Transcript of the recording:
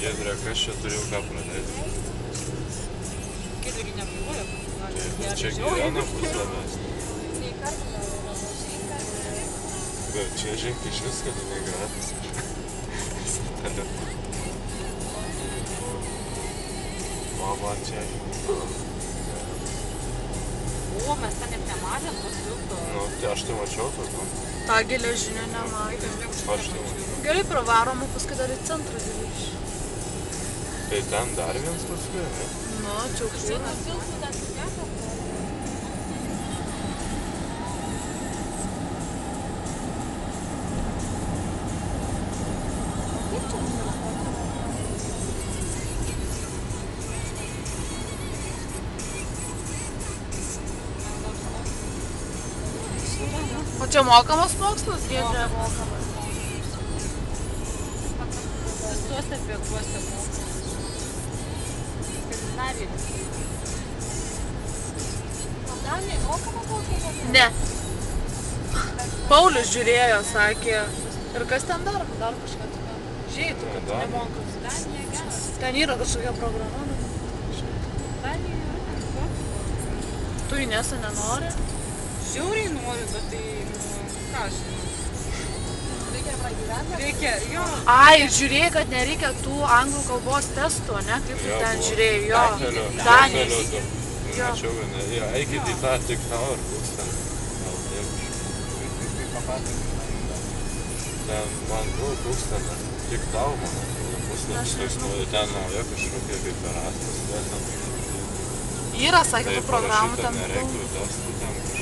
Giedrė, kas čia turėjau ką pradėti? Giedrė nebuvojo. Čia gyvena puslabės. Bet čia žink iš viską, tu negratas. Mama čia. O, mes ten net nematėm tos tilto. Nu, tai aš tai mačiau tos, nu. Ta geležinė nematėm. Aš tai mačiau. Gerai pravarom, o paskui dar į centrą grįš. Tai ten dar vienas paskui, ne? Nu, Čiaukštynas. O čia mokamas mokslas, Giedrė? Visuose bėguose mokslas. Skandinavijoje. Danijai mokama mokslas? Ne. Paulius žiūrėjo, sakė. Ir kas ten dar? Dar kažką ten. Žydų, kad tu nemokas. Danija geras. Ten yra kažkokia programa. Danija yra. Tu į Nesą nenori? Žiauriai noriu, bet tai, ką aš žinau. Reikia pragyventi? Reikia, jo. Ai, žiūrėjai, kad nereikia tų anglų kalbos testų, ne? Kaip tu ten žiūrėjai, jo. Danijos. Mačiau, kad ne. Jo, eikit į tą tik tau ir koks ten. Ten man buvo koks ten tik tau, man atrodo, puslapis toks, nu, ten nauja kažkokia kaip Erasmus, ten. Yra, sakė, tų programų ten. Nereiktų testų ten kažkokia.